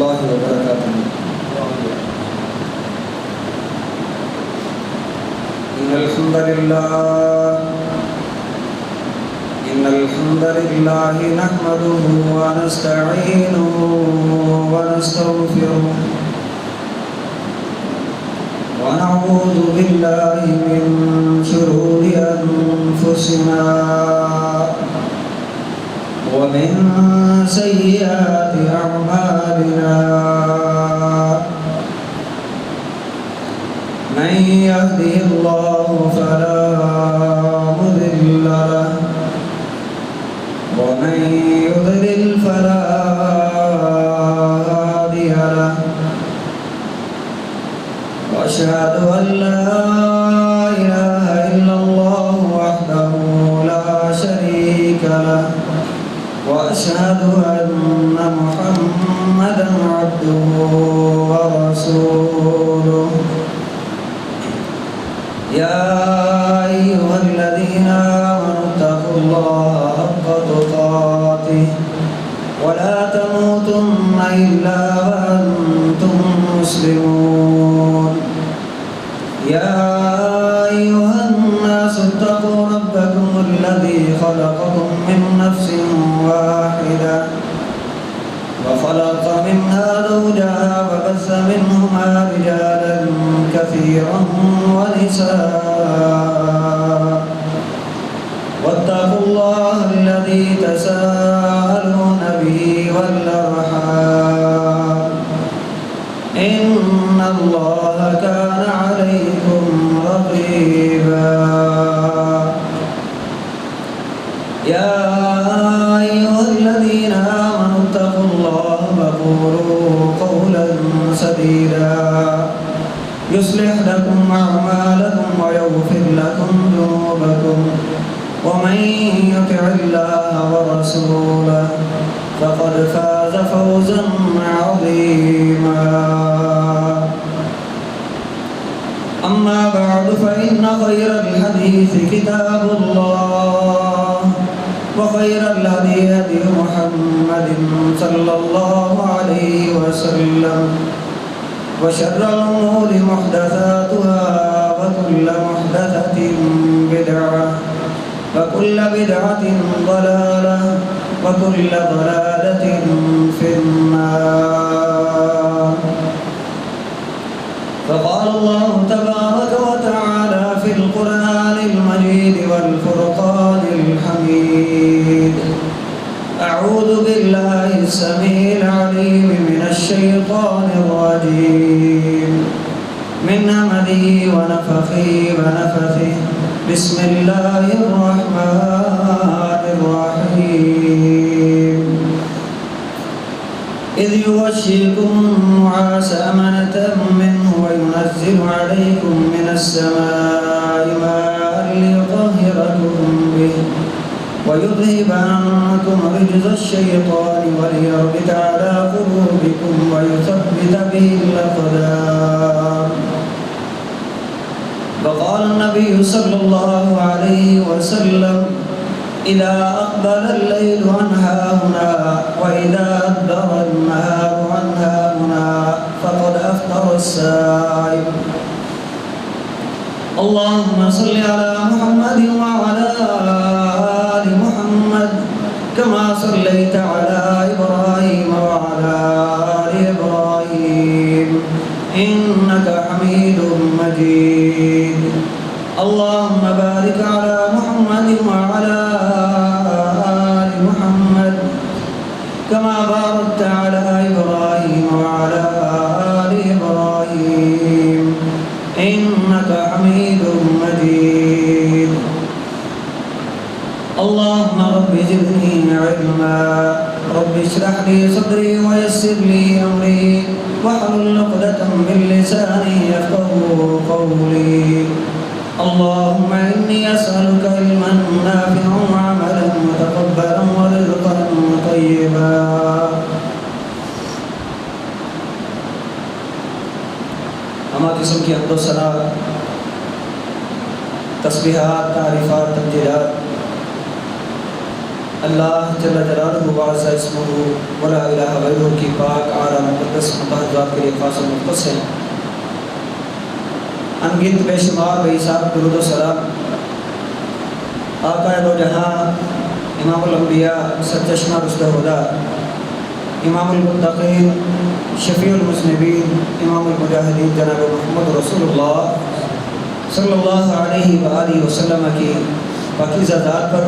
الله وبركاته. إن الحمد لله نحمده ونستعينه ونستغفره ونعوذ بالله من شرور أنفسنا ومن سيئات أعمالنا. من يهده الله فلا مضل له ومن يضلل فلا هادي له. وأشهد أن لا إله إلا الله وحده لا شريك له وأشهد أن محمدا عبده ورسوله. يا أيها الذين آمنوا اتقوا الله حق تقاته ولا تموتن إلا وأنتم مسلمون. يا أيها الناس اتقوا ربكم الذي خلقكم من نفس واحدة وخلق منها زوجها وبث منهما رجالا كثيرا ونساء. واتقوا الله الذي تساءلون به والأرحام إن الله كان عليكم رقيبا. يا أيها الذين آمنوا اتقوا الله وقولوا قولا سديدا يصلح لكم أعمالكم ويغفر لكم ذنوبكم ومن يطع الله ورسوله فقد فاز فوزا عظيما. أما بعد فإن خير الحديث كتاب الله وخير الهدي هدي محمد صلى الله عليه وسلم وشر الأمور محدثاتها وكل محدثة بدعة وكل بدعة ضلالة وكل ضلالة في النار. فقال الله تبارك وتعالى في القرآن المجيد والفرقان الحميد: أعوذ بالله السميع العليم من الشيطان الرجيم من همزه ونفخه ونفثه. بسم الله الرحمن الرحيم. إذ يغشيكم النعاس أمنة منه وينزل عليكم من السماء ماء ليطهركم به ويذهب عنكم رجز الشيطان وليربط على قلوبكم ويثبت به الأقدام. وقال النبي صلى الله عليه وسلم: إذا أقبل الليل عن هاهنا وإذا أدبر النهار عن هاهنا فقد أفطر الصائم. اللهم صل على محمد وعلى آل محمد كما صليت على إبراهيم وعلى آل إبراهيم إنك حميد مجيد. اللهم بارك على محمد وعلى آل محمد كما باركت على إبراهيم وعلى آل إبراهيم إنك حميد مجيد. اللهم رب زدني علما رب اشرح لي صدري ويسر لي أمري واحلل عقدة من لساني يفقهوا قولي. اللهم إني أسألك علما نافعا وعملا متقبلا ورزقا طيبا. ہما قسم کی حمد و ثنا، تسبیحات، تعریفات، تمجیدات اللہ جل جلالہ و عز اسمہ ولا الہ غیرہ کی پاک اعلیٰ مقدس حضرات کے لیے خاص و مختص ہیں۔ انگنت بے شمار بے حساب درود و سلام آقا دو جہاں امام الانبیاء سرچشمہ رشدہ ہدیٰ امام المتقین شفیع المذنبین امام المجاہدین جناب محمد رسول اللہ صلی اللہ علیہ وآلہ وسلم کی پاکیزہ ذات پر،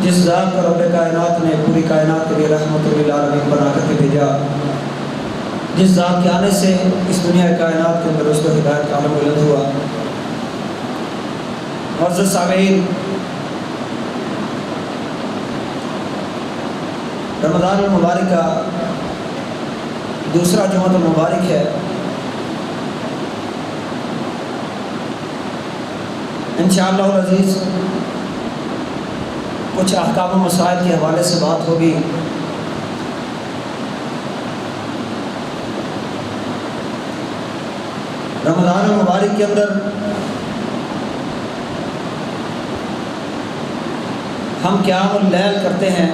جس ذات پر رب کائنات نے پوری کائنات کے لیے رحمت للعالمین بنا کر کے بھیجا، جس ذات کے آنے سے اس دنیا کائنات کے اندر رشد و ہدایت کا عالم بلند ہوا۔ معزز سامعین، رمضان المبارک کا دوسرا جمعہ المبارک ہے۔ انشاءاللہ العزیز کچھ احکام و مسائل کے حوالے سے بات ہوگی۔ رمضان المبارک کے اندر ہم قیام اللیل کرتے ہیں،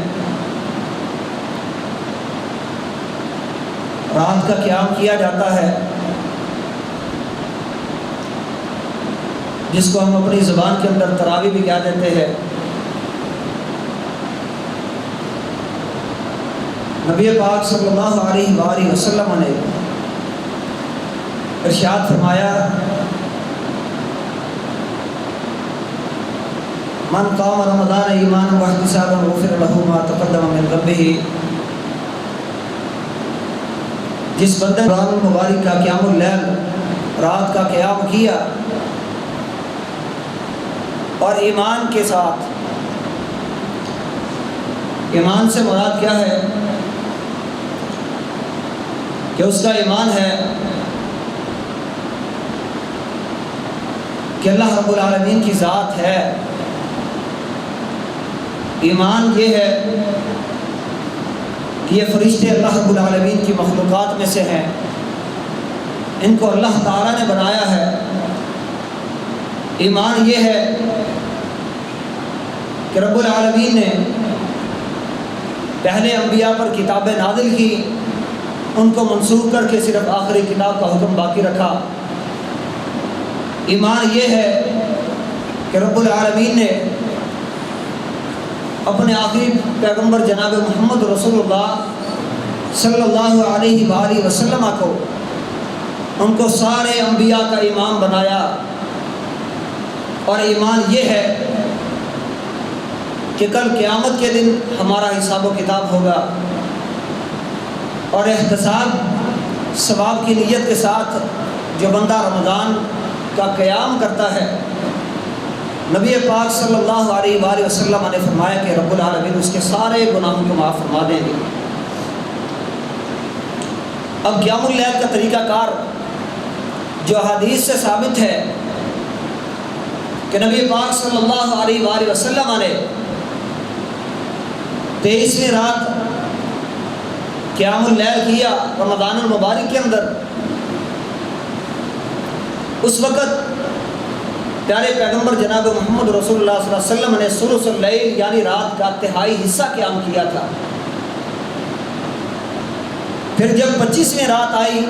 رات کا قیام کیا جاتا ہے، جس کو ہم اپنی زبان کے اندر تراویح بھی کہہ دیتے ہیں۔ نبی پاک صلی اللہ علیہ وآلہ وسلم نے ارشاد فرمایا، من قام رمضان ایمانا واحتسابا غفر له ما تقدم من ذنبه، جس بندے نے رمضان المبارک کا قیام اللیل، رات کا قیام کیا اور ایمان کے ساتھ، ایمان سے مراد کیا ہے کہ اس کا ایمان ہے کہ اللہ رب العالمین کی ذات ہے، ایمان یہ ہے کہ یہ فرشتے اللہ رب العالمین کی مخلوقات میں سے ہیں، ان کو اللہ تعالیٰ نے بنایا ہے۔ ایمان یہ ہے کہ رب العالمین نے پہلے انبیاء پر کتابیں نازل کی، ان کو منسوخ کر کے صرف آخری کتاب کا حکم باقی رکھا۔ ایمان یہ ہے کہ رب العالمین نے اپنے آخری پیغمبر جناب محمد رسول اللہ صلی اللہ علیہ وآلہ وسلم کو، ان کو سارے انبیاء کا امام بنایا۔ اور ایمان یہ ہے کہ کل قیامت کے دن ہمارا حساب و کتاب ہوگا، اور احتساب ثواب کی نیت کے ساتھ جو بندہ رمضان کا قیام کرتا ہے، نبی پاک صلی اللہ علیہ وآلہ وسلم نے فرمایا کہ رب العالمین اس کے سارے گناہوں کو معاف فرما دیں گے۔ اب قیام اللیل کا طریقہ کار جو حدیث سے ثابت ہے کہ نبی پاک صلی اللہ علیہ وآلہ وسلم نے 23ویں رات قیام اللیل کیا رمضان المبارک کے اندر، اس وقت پیارے پیغمبر جناب محمد رسول اللہ صلی اللہ علیہ وسلم نے ثلث اللیل یعنی رات کا تہائی حصہ قیام کیا تھا۔ پھر جب 25ویں رات آئی،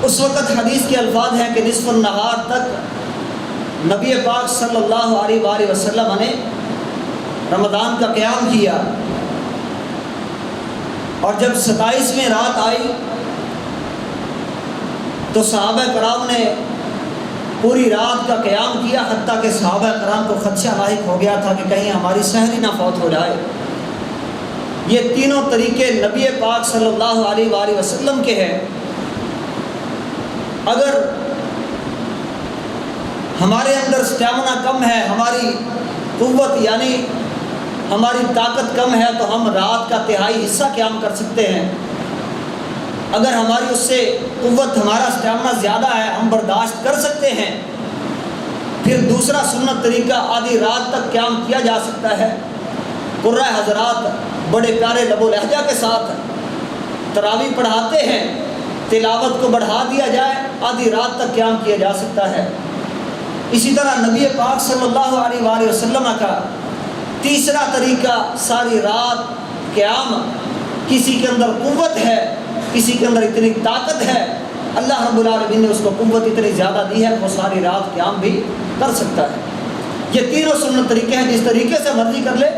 اس وقت حدیث کے الفاظ ہیں کہ نصف النہار تک نبی پاک صلی اللہ علیہ وآلہ وسلم نے رمضان کا قیام کیا، اور جب 27ویں رات آئی تو صحابہ کرام نے پوری رات کا قیام کیا، حتیٰ کہ صحابہ کرام کو خدشہ لاحق ہو گیا تھا کہ کہیں ہماری سحری نہ فوت ہو جائے۔ یہ تینوں طریقے نبی پاک صلی اللہ علیہ وآلہ وسلم کے ہیں۔ اگر ہمارے اندر اسٹیمنا کم ہے، ہماری قوت یعنی ہماری طاقت کم ہے، تو ہم رات کا تہائی حصہ قیام کر سکتے ہیں۔ اگر ہماری اس سے قوت، ہمارا اسٹیمنا زیادہ ہے، ہم برداشت کر سکتے ہیں، پھر دوسرا سنت طریقہ آدھی رات تک قیام کیا جا سکتا ہے۔ قرۂ حضرات بڑے پیارے لب و لہجہ کے ساتھ تراویح پڑھاتے ہیں، تلاوت کو بڑھا دیا جائے، آدھی رات تک قیام کیا جا سکتا ہے۔ اسی طرح نبی پاک صلی اللہ علیہ وآلہ وسلم کا تیسرا طریقہ ساری رات قیام کسی کے اندر قوت ہے، کسی کے اندر اتنی طاقت ہے، اللہ رب العالمین نے اس کو قوت اتنی زیادہ دی ہے کہ وہ ساری رات قیام بھی کر سکتا ہے۔ یہ تینوں سنت طریقے ہیں، جس طریقے سے مرضی کر لے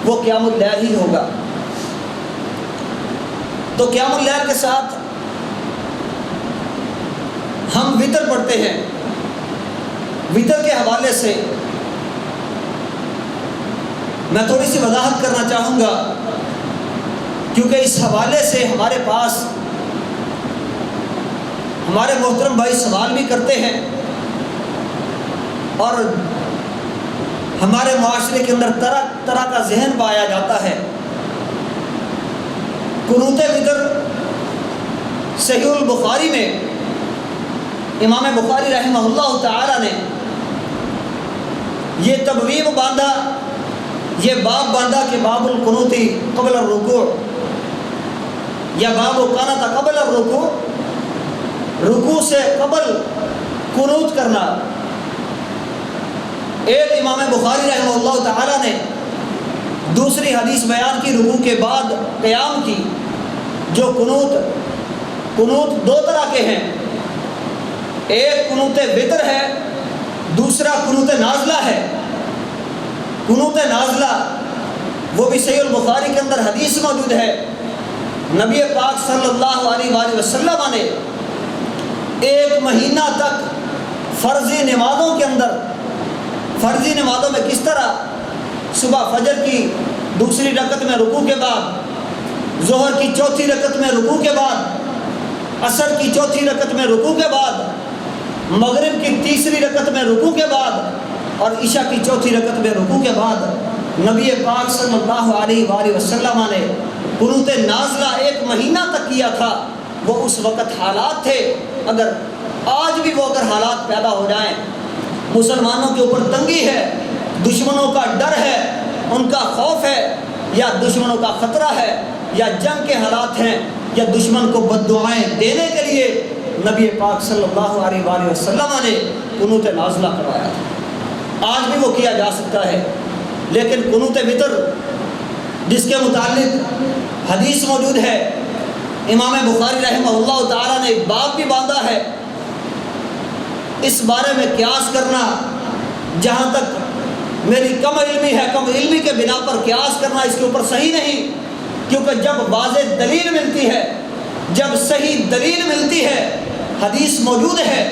وہ قیام اللیل ہی ہوگا۔ تو قیام اللیل کے ساتھ ہم وتر پڑھتے ہیں۔ وتر کے حوالے سے میں تھوڑی سی وضاحت کرنا چاہوں گا، کیونکہ اس حوالے سے ہمارے پاس ہمارے محترم بھائی سوال بھی کرتے ہیں اور ہمارے معاشرے کے اندر طرح طرح کا ذہن پایا جاتا ہے۔ قنوت وتر صحیح البخاری میں امام بخاری رحمہ اللہ تعالی نے یہ تبویب باندھا، یہ باب باندھا کہ باب القنوتی قبل الرکوع یا باب القنوت قبل الرکوع، رکوع سے قبل قنوت کرنا۔ ایک امام بخاری رحمہ اللہ تعالی نے دوسری حدیث بیان کی رکوع کے بعد قیام کی، جو قنوت دو طرح کے ہیں، ایک قنوت وتر ہے، دوسرا قنوت نازلہ ہے۔ قنوت نازلہ وہ بھی صحیح البخاری کے اندر حدیث موجود ہے، نبی پاک صلی اللہ علیہ وآلہ وسلم نے ایک مہینہ تک فرضی نمازوں کے اندر، فرضی نمازوں میں کس طرح صبح فجر کی دوسری رکعت میں رکوع کے بعد، ظہر کی چوتھی رکعت میں رکوع کے بعد، عصر کی چوتھی رکعت میں رکوع کے بعد، مغرب کی تیسری رکعت میں رکوع کے بعد اور عشاء کی چوتھی رکعت میں رکوع کے بعد نبی پاک صلی اللہ علیہ وآلہ وسلم نے قنوت نازلہ ایک مہینہ تک کیا تھا۔ وہ اس وقت حالات تھے، اگر آج بھی وہ اگر حالات پیدا ہو جائیں، مسلمانوں کے اوپر تنگی ہے، دشمنوں کا ڈر ہے، ان کا خوف ہے، یا دشمنوں کا خطرہ ہے، یا جنگ کے حالات ہیں، یا دشمن کو بد دعائیں دینے کے لیے نبی پاک صلی اللہ علیہ وآلہ وسلم نے قنوت نازلہ کروایا تھا۔ آج بھی وہ کیا جا سکتا ہے، لیکن قنوت وتر جس کے متعلق حدیث موجود ہے، امام بخاری رحمہ اللہ تعالیٰ نے ایک باب بھی باندھا ہے۔ اس بارے میں قیاس کرنا، جہاں تک میری کم علمی ہے، کم علمی کے بنا پر قیاس کرنا اس کے اوپر صحیح نہیں، کیونکہ جب واضح دلیل ملتی ہے، جب صحیح دلیل ملتی ہے، حدیث موجود ہے،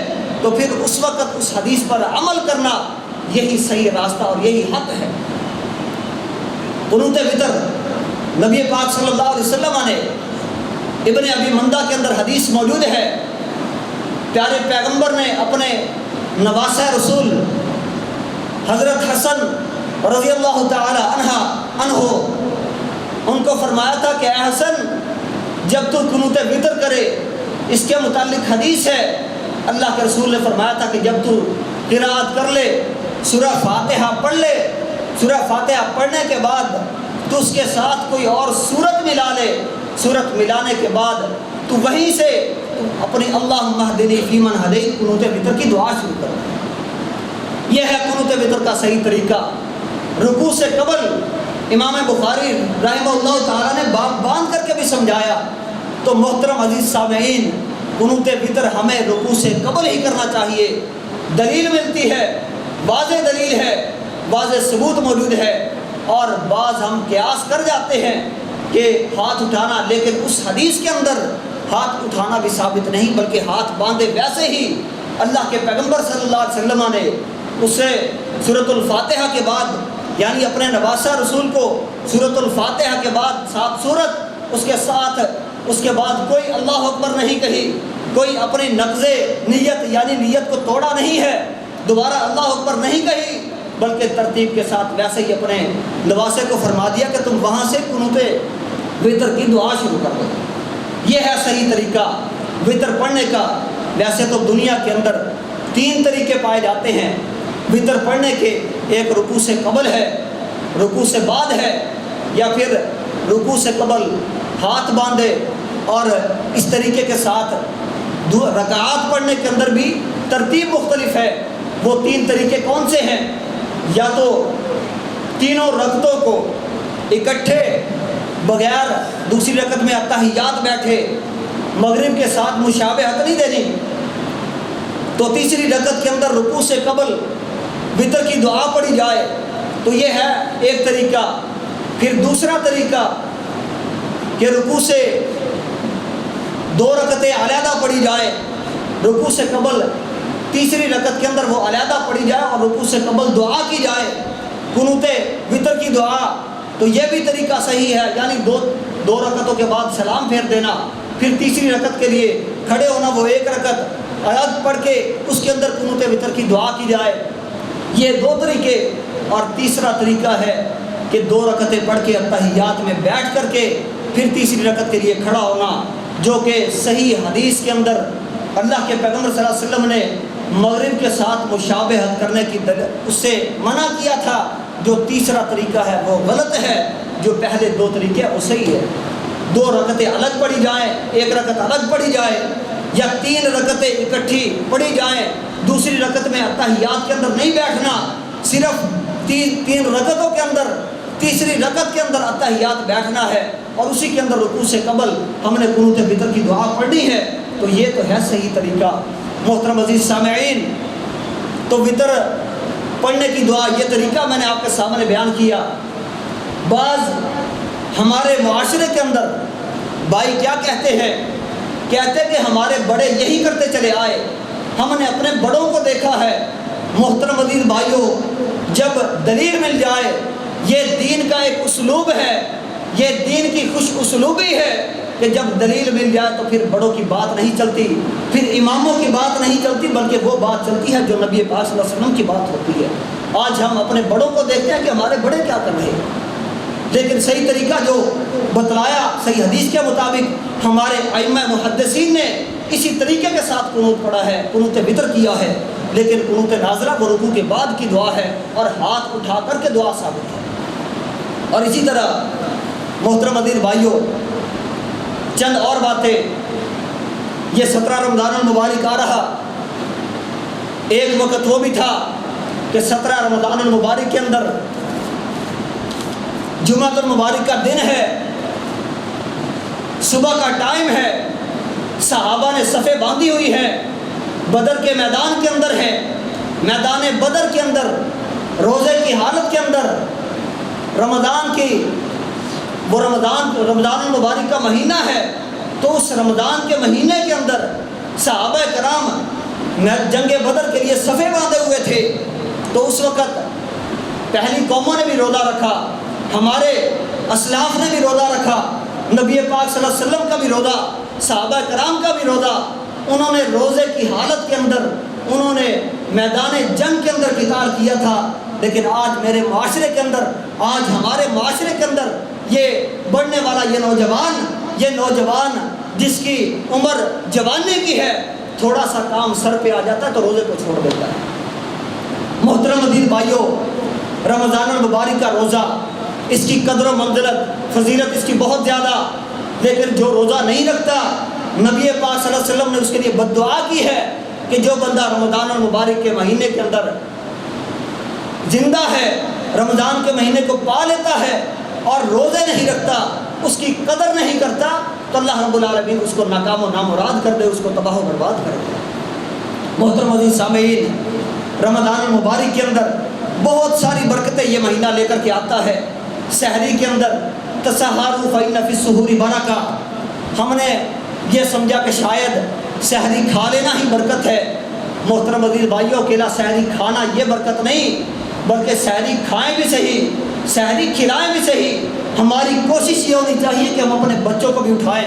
تو پھر اس وقت اس حدیث پر عمل کرنا یہی صحیح راستہ اور یہی حق ہے۔ قنوت وتر نبی پاک صلی اللہ علیہ وسلم نے ابن ابی مندہ کے اندر حدیث موجود ہے، پیارے پیغمبر نے اپنے نواسہ رسول حضرت حسن رضی اللہ تعالی عنہ ان کو فرمایا تھا کہ اے حسن، جب تو قنوت وتر کرے، اس کے متعلق حدیث ہے، اللہ کے رسول نے فرمایا تھا کہ جب تو قرات کر لے، سورہ فاتحہ پڑھ لے، سورہ فاتحہ پڑھنے کے بعد تو اس کے ساتھ کوئی اور سورت ملا لے، سورت ملانے کے بعد تو وہیں سے اپنی اللہم اہدنی فیمن ہدیت قنوت وتر کی دعا شروع کر۔ یہ ہے قنوت وتر کا صحیح طریقہ۔ رکوع سے قبل امام بخاری رحمہ اللہ تعالیٰ نے باب باندھ کر کے بھی سمجھایا۔ تو محترم عزیز سامعین، قنوت وتر ہمیں رکوع سے قبل ہی کرنا چاہیے۔ دلیل ملتی ہے، واضح دلیل ہے، واضح ثبوت موجود ہے، اور بعض ہم قیاس کر جاتے ہیں کہ ہاتھ اٹھانا، لیکن اس حدیث کے اندر ہاتھ اٹھانا بھی ثابت نہیں، بلکہ ہاتھ باندھے ویسے ہی اللہ کے پیغمبر صلی اللہ علیہ وسلم نے اسے سورۃ الفاتحہ کے بعد، یعنی اپنے نواسہ رسول کو سورۃ الفاتحہ کے بعد 7 سورت، اس کے ساتھ اس کے بعد کوئی اللہ اکبر نہیں کہی، کوئی اپنی نقض نیت یعنی نیت کو توڑا نہیں ہے، دوبارہ اللہ اکبر نہیں کہی، بلکہ ترتیب کے ساتھ ویسے ہی اپنے نواسے کو فرما دیا کہ تم وہاں سے قنوت وتر کی دعا شروع کر دو۔ یہ ہے صحیح طریقہ وتر پڑھنے کا۔ ویسے تو دنیا کے اندر 3 طریقے پائے جاتے ہیں وتر پڑھنے کے، ایک رکوع سے قبل ہے، رکوع سے بعد ہے، یا پھر رکوع سے قبل ہاتھ باندھے، اور اس طریقے کے ساتھ رکعات پڑھنے کے اندر بھی ترتیب مختلف ہے۔ وہ 3 طریقے کون سے ہیں؟ یا تو تینوں رکعتوں کو اکٹھے بغیر دوسری رکعت میں اتحیات بیٹھے، مغرب کے ساتھ مشابہت نہیں دینی، تو تیسری رکعت کے اندر رکوع سے قبل وتر کی دعا پڑھی جائے، تو یہ ہے ایک طریقہ۔ پھر دوسرا طریقہ کہ رکوع سے 2 رکعتیں علیحدہ پڑھی جائے، رکوع سے قبل تیسری رکعت کے اندر وہ علیحدہ پڑھی جائے اور رکوع سے قبل دعا کی جائے، قنوت وتر کی دعا، تو یہ بھی طریقہ صحیح ہے، یعنی دو رکعتوں کے بعد سلام پھیر دینا، پھر تیسری رکعت کے لیے کھڑے ہونا، وہ 1 رکعت الگ پڑھ کے اس کے اندر قنوت وتر کی دعا کی جائے۔ یہ 2 طریقے۔ اور تیسرا طریقہ ہے کہ 2 رکعتیں پڑھ کے اتحیات میں بیٹھ کر کے پھر تیسری رکعت کے لیے کھڑا ہونا، جو کہ صحیح حدیث کے اندر اللہ کے پیغمبر صلی اللہ علیہ وسلم نے مغرب کے ساتھ مشابہت کرنے کی اس سے منع کیا تھا۔ جو تیسرا طریقہ ہے وہ غلط ہے، جو پہلے 2 طریقے وہ صحیح ہے۔ 2 رکعتیں الگ پڑھی جائیں، 1 رکعت الگ پڑھی جائے، یا 3 رکعتیں اکٹھی پڑھی جائیں، دوسری رکعت میں اتحیات کے اندر نہیں بیٹھنا، صرف 3 رکعتوں کے اندر تیسری رکعت کے اندر اتحیات بیٹھنا ہے، اور اسی کے اندر رکوع سے قبل ہم نے قنوت وتر کی دعا پڑھنی ہے، تو یہ تو ہے صحیح طریقہ۔ محترم عزیز سامعین، تو وتر پڑھنے کی دعا یہ طریقہ میں نے آپ کے سامنے بیان کیا۔ بعض ہمارے معاشرے کے اندر بھائی کیا کہتے ہیں کہ ہمارے بڑے یہی کرتے چلے آئے، ہم نے اپنے بڑوں کو دیکھا ہے۔ محترم عزیز بھائیوں، جب دلیل مل جائے، یہ دین کا ایک اسلوب ہے، یہ دین کی خوش اسلوبی ہے کہ جب دلیل مل جائے تو پھر بڑوں کی بات نہیں چلتی، پھر اماموں کی بات نہیں چلتی، بلکہ وہ بات چلتی ہے جو نبی پاک صلی اللہ علیہ وسلم کی بات ہوتی ہے۔ آج ہم اپنے بڑوں کو دیکھتے ہیں کہ ہمارے بڑے کیا کر رہے ہیں، لیکن صحیح طریقہ جو بتلایا صحیح حدیث کے مطابق ہمارے ائمہ محدثین نے اسی طریقے کے ساتھ قنوت پڑھا ہے، قنوت وتر کیا ہے، لیکن قنوت نازلہ وہ رکوع کے بعد کی دعا ہے اور ہاتھ اٹھا کر کے دعا ثابت ہے۔ اور اسی طرح محترم عزیز بھائیوں، چند اور باتیں، یہ 17 رمضان المبارک آ رہا، ایک وقت وہ بھی تھا کہ 17 رمضان المبارک کے اندر جمعۃ المبارک کا دن ہے، صبح کا ٹائم ہے، صحابہ نے صفیں باندھی ہوئی ہیں، بدر کے میدان کے اندر ہے، میدان بدر کے اندر روزے کی حالت کے اندر رمضان المبارک کا مہینہ ہے، تو اس رمضان کے مہینے کے اندر صحابہ کرام جنگ بدر کے لیے صفیں باندھے ہوئے تھے۔ تو اس وقت پہلی قوموں نے بھی روزہ رکھا، ہمارے اسلاف نے بھی روزہ رکھا، نبی پاک صلی اللہ علیہ وسلم کا بھی روزہ، صحابہ کرام کا بھی روزہ، انہوں نے روزے کی حالت کے اندر انہوں نے میدان جنگ کے اندر قتال کیا تھا۔ لیکن آج میرے معاشرے کے اندر، آج ہمارے معاشرے کے اندر یہ بڑھنے والا یہ نوجوان جس کی عمر جوانی کی ہے، تھوڑا سا کام سر پہ آ جاتا ہے تو روزے کو چھوڑ دیتا ہے۔ محترم عزیز بھائیوں، رمضان المبارک کا روزہ، اس کی قدر و منزلت فضیلت اس کی بہت زیادہ، لیکن جو روزہ نہیں رکھتا، نبی پاک صلی اللہ علیہ وسلم نے اس کے لیے بد دعا کی ہے کہ جو بندہ رمضان المبارک کے مہینے کے اندر زندہ ہے، رمضان کے مہینے کو پا لیتا ہے اور روزے نہیں رکھتا، اس کی قدر نہیں کرتا، تو اللہ رب العالمین اس کو ناکام و نامراد کر دے، اس کو تباہ و برباد کر دے۔ محترم عزیز سامعین، رمضان المبارک کے اندر بہت ساری برکتیں یہ مہینہ لے کر کے آتا ہے۔ سحری کے اندر تسحروا فإن فی السحور برکہ، ہم نے یہ سمجھا کہ شاید سحری کھا لینا ہی برکت ہے۔ محترم عزیز بھائیوں، اکیلا سحری کھانا یہ برکت نہیں، بلکہ سحری کھائیں بھی صحیح، سحری کھلائیں بھی صحیح۔ ہماری کوشش یہ ہونی چاہیے کہ ہم اپنے بچوں کو بھی اٹھائیں،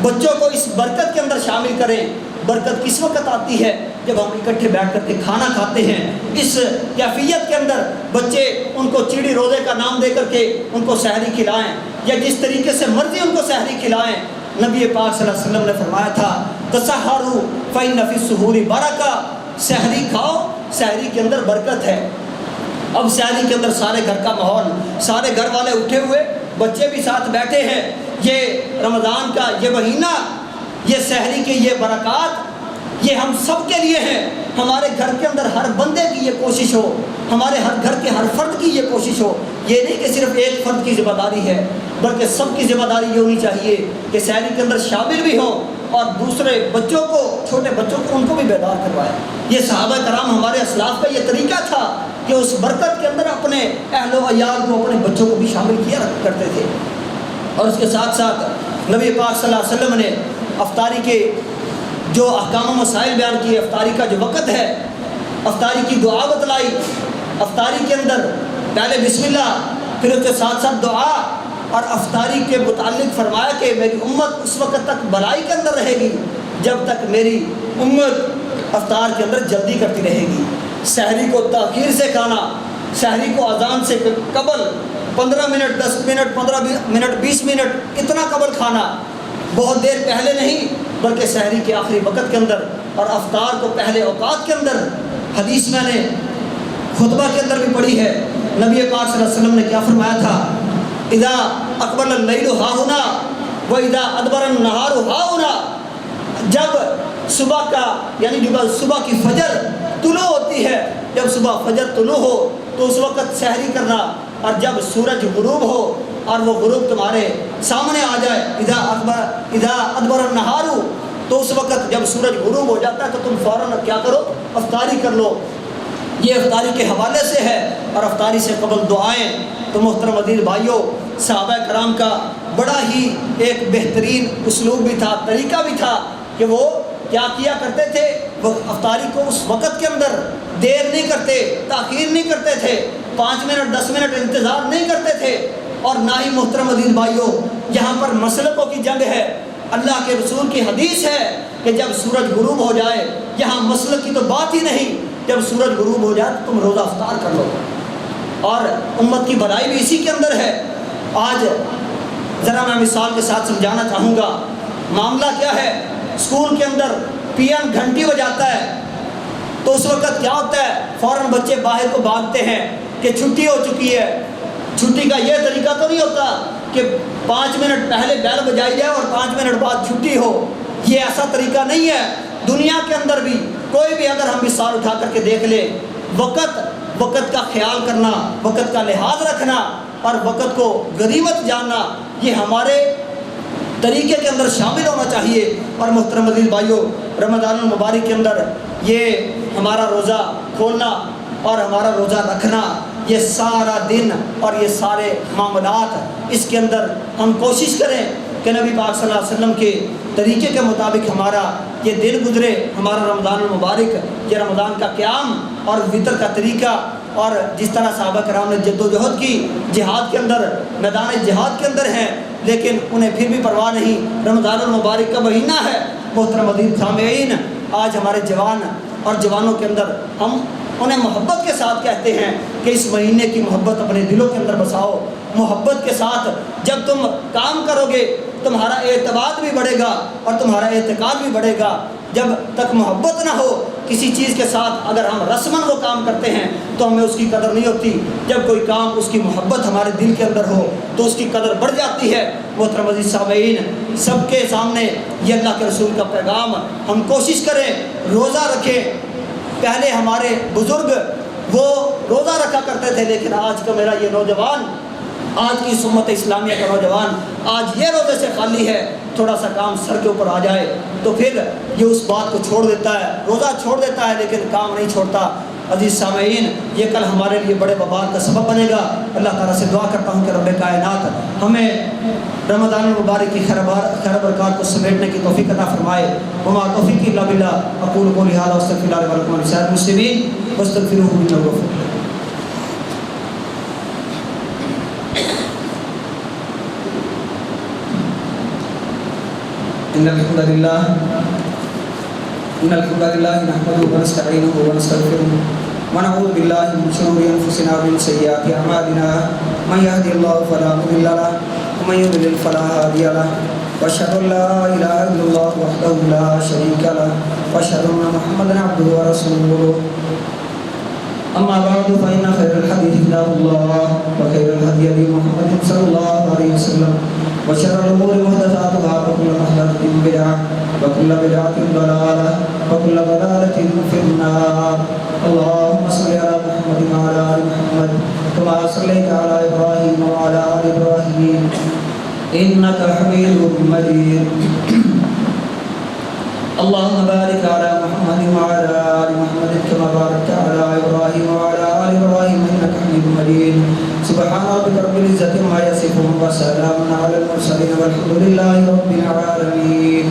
بچوں کو اس برکت کے اندر شامل کریں۔ برکت کس وقت آتی ہے؟ جب ہم اکٹھے بیٹھ کر کے کھانا کھاتے ہیں، اس کیفیت کے اندر بچے ان کو چیڑی روزے کا نام دے کر کے ان کو سحری کھلائیں، یا جس طریقے سے مرضی ان کو سحری کھلائیں۔ نبی پاک صلی اللہ علیہ وسلم نے فرمایا تھا تسحروا فإن فی السحور برکہ، سحری کھاؤ، سحری کے اندر برکت ہے۔ اب سحری کے اندر سارے گھر کا ماحول، سارے گھر والے اٹھے ہوئے، بچے بھی ساتھ بیٹھے ہیں، یہ رمضان کا یہ مہینہ، یہ سحری کے یہ برکات، یہ ہم سب کے لیے ہیں۔ ہمارے گھر کے اندر ہر بندے کی یہ کوشش ہو، ہمارے ہر گھر کے ہر فرد کی یہ کوشش ہو، یہ نہیں کہ صرف ایک فرد کی ذمہ داری ہے، بلکہ سب کی ذمہ داری یہ ہونی چاہیے کہ سحری کے اندر شامل بھی ہوں اور دوسرے بچوں کو، چھوٹے بچوں کو، ان کو بھی بیدار کروائے۔ یہ صحابہ کرام ہمارے اسلاف کا یہ طریقہ تھا کہ اس برکت کے اندر اپنے اہل و عیال کو، اپنے بچوں کو بھی شامل کیا کرتے تھے۔ اور اس کے ساتھ ساتھ نبی پاک صلی اللہ علیہ وسلم نے افطاری کے جو احکام و مسائل بیان کیے، افطاری کا جو وقت ہے، افطاری کی دعا بتلائی۔ افطاری کے اندر پہلے بسم اللہ، پھر اس کے ساتھ ساتھ دعا، اور افطاری کے متعلق فرمایا کہ میری امت اس وقت تک بھلائی کے اندر رہے گی جب تک میری امت افطار کے اندر جلدی کرتی رہے گی۔ سحری کو تاخیر سے کھانا، سحری کو اذان سے قبل 15 منٹ، 10 منٹ، 15 منٹ، 20 منٹ، اتنا قبل کھانا، بہت دیر پہلے نہیں بلکہ سحری کے آخری وقت کے اندر، اور افطار کو پہلے اوقات کے اندر۔ حدیث میں نے خطبہ کے اندر بھی پڑھی ہے، نبی پاک صلی اللہ علیہ وسلم نے کیا فرمایا تھا؟ اذا اقبل اللیل ہاہنا و اذا ادبر النہار ہاہنا، جب صبح کا، یعنی جب صبح کی فجر طلوع ہوتی ہے، جب صبح فجر طلوع ہو تو اس وقت سحری کرنا، اور جب سورج غروب ہو اور وہ غروب تمہارے سامنے آ جائے، اذا ادبر النہار، تو اس وقت جب سورج غروب ہو جاتا ہے تو تم فوراً کیا کرو؟ افطاری کر لو۔ یہ افطاری کے حوالے سے ہے، اور افطاری سے قبل دعائیں۔ تو محترم عزیز بھائیوں، صحابہ کرام کا بڑا ہی ایک بہترین اسلوب بھی تھا، طریقہ بھی تھا کہ وہ کیا کیا کرتے تھے؟ وہ افطاری کو اس وقت کے اندر دیر نہیں کرتے، تاخیر نہیں کرتے تھے، 5 منٹ 10 منٹ انتظار نہیں کرتے تھے۔ اور نہ ہی محترم عزیز بھائیوں، یہاں پر مسلکوں کی جنگ ہے۔ اللہ کے رسول کی حدیث ہے کہ جب سورج غروب ہو جائے، یہاں مسلک کی تو بات ہی نہیں، جب سورج غروب ہو جائے تو تم روزہ افطار کر لو، اور امت کی بھلائی بھی اسی کے اندر ہے۔ آج ذرا میں مثال کے ساتھ سمجھانا چاہوں گا۔ معاملہ کیا ہے؟ اسکول کے اندر پی ایم گھنٹی بجاتا ہے تو اس وقت کیا ہوتا ہے؟ فوراً بچے باہر کو بھاگتے ہیں کہ چھٹی ہو چکی ہے۔ چھٹی کا یہ طریقہ تو نہیں ہوتا کہ 5 منٹ پہلے بیل بجائی جائے اور 5 منٹ بعد چھٹی ہو، یہ ایسا طریقہ نہیں ہے۔ دنیا کے اندر بھی کوئی بھی اگر ہم مثال اٹھا کر کے دیکھ لیں، وقت کا خیال کرنا، وقت کا لحاظ رکھنا اور وقت کو غنیمت جاننا، یہ ہمارے طریقے کے اندر شامل ہونا چاہیے۔ اور محترم عزیز بھائیوں، رمضان المبارک کے اندر یہ ہمارا روزہ کھولنا اور ہمارا روزہ رکھنا، یہ سارا دن اور یہ سارے معاملات، اس کے اندر ہم کوشش کریں کہ نبی پاک صلی اللہ علیہ وسلم کے طریقے کے مطابق ہمارا یہ دن گزرے، ہمارا رمضان المبارک، یہ رمضان کا قیام اور وطر کا طریقہ، اور جس طرح صحابہ کرام نے جد و جہد کی، جہاد کے اندر، میدان جہاد کے اندر ہیں، لیکن انہیں پھر بھی پرواہ نہیں۔ رمضان المبارک کا مہینہ ہے۔ محترم عزیز سامعین، آج ہمارے جوان اور جوانوں کے اندر ہم انہیں محبت کے ساتھ کہتے ہیں کہ اس مہینے کی محبت اپنے دلوں کے اندر بساؤ۔ محبت کے ساتھ جب تم کام کرو گے تمہارا اعتماد بھی بڑھے گا اور تمہارا اعتقاد بھی بڑھے گا۔ جب تک محبت نہ ہو کسی چیز کے ساتھ، اگر ہم رسماً وہ کام کرتے ہیں تو ہمیں اس کی قدر نہیں ہوتی۔ جب کوئی کام اس کی محبت ہمارے دل کے اندر ہو تو اس کی قدر بڑھ جاتی ہے۔ محترم عزیز سامعین، سب کے سامنے یہ اللہ کے رسول کا پیغام، ہم کوشش کریں روزہ رکھیں۔ پہلے ہمارے بزرگ وہ روزہ رکھا کرتے تھے، لیکن آج کا میرا یہ نوجوان، آج کی امت اسلامیہ کا نوجوان آج یہ روزے سے خالی ہے۔ تھوڑا سا کام سر کے اوپر آ جائے تو پھر یہ اس بات کو چھوڑ دیتا ہے، روزہ چھوڑ دیتا ہے لیکن کام نہیں چھوڑتا۔ عزیز سامعین، یہ کل ہمارے لیے بڑے وبال کا سبب بنے گا۔ اللہ تعالیٰ سے دعا کرتا ہوں کہ رب کائنات ہمیں رمضان المبارک کی خیر برکات کو سمیٹنے کی توفیق عطا فرمائے۔ وما توفیقی الا باللہ، اقول قولی ھذا واستغفر اللہ لي ولکم ولسائر المسلمین واستغفروہ انہ هو الغفور الرحیم۔ إن الحمد لله نحمده ونستعينه ونستغفره ونعوذ بالله من شرور أنفسنا ومن سيئات أعمالنا من يهده الله فلا مضل له ومن يضلل فلا هادي له وأشهد أن لا إله إلا الله وحده لا شريك له وأشهد أن محمدا عبده ورسوله أما بعد فإن خير الحديث كتاب الله وخير الهدي هدي محمد صلى الله عليه وسلم وشر الأمور محدثاتها وكل محدثة بدعة وكل بدعة ضلالة وكل ضلالة في النار۔ اللهم صل على محمد وعلى آل محمد كما صليت على إبراهيم إنك حميد مجيد. اللهم بارك على محمد وعلى آل محمد كما باركت على إبراهيم وعلى آل إبراهيم إنك حميد مجيد. سبحان ربك رب العزة عما يصفون وسلام على المرسلين والحمد لله رب العالمين.